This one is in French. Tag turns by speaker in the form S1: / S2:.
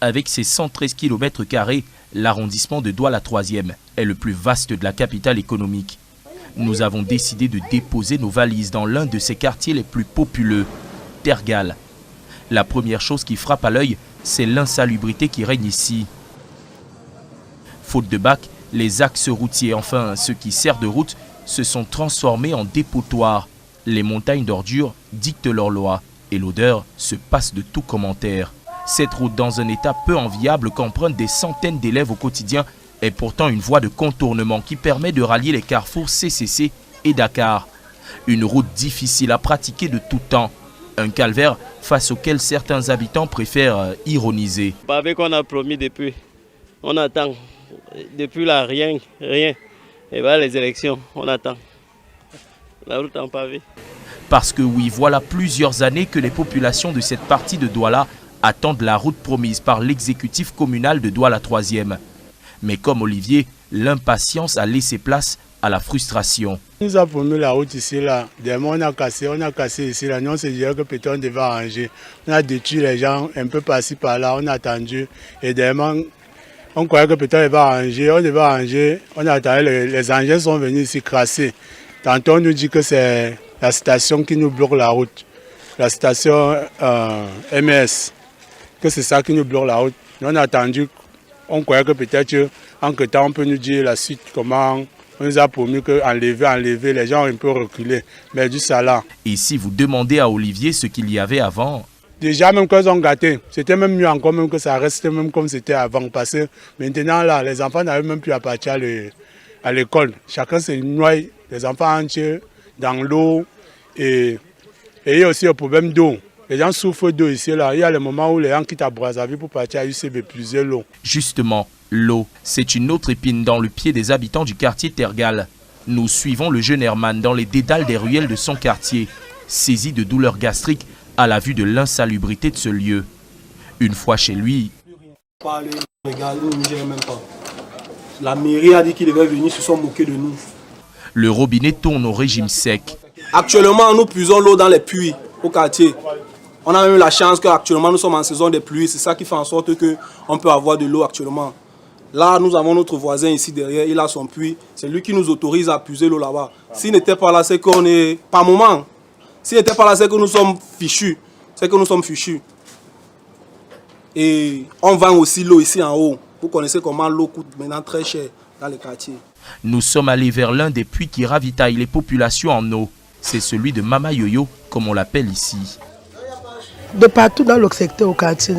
S1: Avec ses 113 km², l'arrondissement de Douala 3e est le plus vaste de la capitale économique. Nous avons décidé de déposer nos valises dans l'un de ses quartiers les plus populeux, Tergal. La première chose qui frappe à l'œil, c'est l'insalubrité qui règne ici. Faute de bac, les axes routiers, enfin ceux qui servent de route, se sont transformés en dépotoirs. Les montagnes d'ordures dictent leur loi et l'odeur se passe de tout commentaire. Cette route, dans un état peu enviable qu'empruntent des centaines d'élèves au quotidien, est pourtant une voie de contournement qui permet de rallier les carrefours CCC et Dakar. Une route difficile à pratiquer de tout temps. Un calvaire face auquel certains habitants préfèrent ironiser.
S2: Pavé qu'on a promis depuis, on attend. Depuis là, rien. Et voilà les élections, on attend. La route en pavé.
S1: Parce que oui, voilà plusieurs années que les populations de cette partie de Douala attendent la route promise par l'exécutif communal de Douala 3e. Mais comme Olivier, l'impatience a laissé place à la frustration.
S3: On nous a promis la route ici, là. Demain, on a cassé ici, là. Nous, on se disait que peut-être on devait arranger. On a détruit les gens un peu par-ci, par-là. On a attendu. Et demain, on croyait que peut-être on devait arranger. On a attendu, les engins sont venus ici crasser. Tantôt, on nous dit que c'est la station qui nous bloque la route. La station MS. Que c'est ça qui nous bloque la route. Nous, on a attendu. On croyait que peut-être, en que temps, on peut nous dire la suite, comment. On nous a promis qu'enlever, les gens ont un peu reculé. Mais du ça là.
S1: Et si vous demandez à Olivier ce qu'il y avait avant?
S3: Déjà, même quand ils ont gâté, c'était même mieux encore, même que ça restait même comme c'était avant. Parce que maintenant, là, les enfants n'avaient même plus à partir à l'école. Chacun se noie, les enfants entiers, dans l'eau. Et il y a aussi un problème d'eau. Les gens souffrent d'eau ici, là. Il y a le moment où les gens quittent à Brazzaville pour partir à UCB, plusieurs l'eau.
S1: Justement, l'eau, c'est une autre épine dans le pied des habitants du quartier Tergal. Nous suivons le jeune Herman dans les dédales des ruelles de son quartier, saisi de douleurs gastriques à la vue de l'insalubrité de ce lieu. Une fois chez lui,
S4: la mairie a dit qu'ils devaient venir, se sont moqués de nous.
S1: Le robinet tourne au régime sec.
S4: Actuellement, nous puisons l'eau dans les puits au quartier. On a même la chance qu'actuellement nous sommes en saison des pluies. C'est ça qui fait en sorte qu'on peut avoir de l'eau actuellement. Là, nous avons notre voisin ici derrière, il a son puits. C'est lui qui nous autorise à puiser l'eau là-bas. S'il n'était pas là, c'est qu'on est... Par moment. S'il n'était pas là, c'est que nous sommes fichus. Et on vend aussi l'eau ici en haut. Vous connaissez comment l'eau coûte maintenant très cher dans les quartiers.
S1: Nous sommes allés vers l'un des puits qui ravitaillent les populations en eau. C'est celui de Mama Yoyo, comme on l'appelle ici.
S5: De partout dans le secteur au quartier,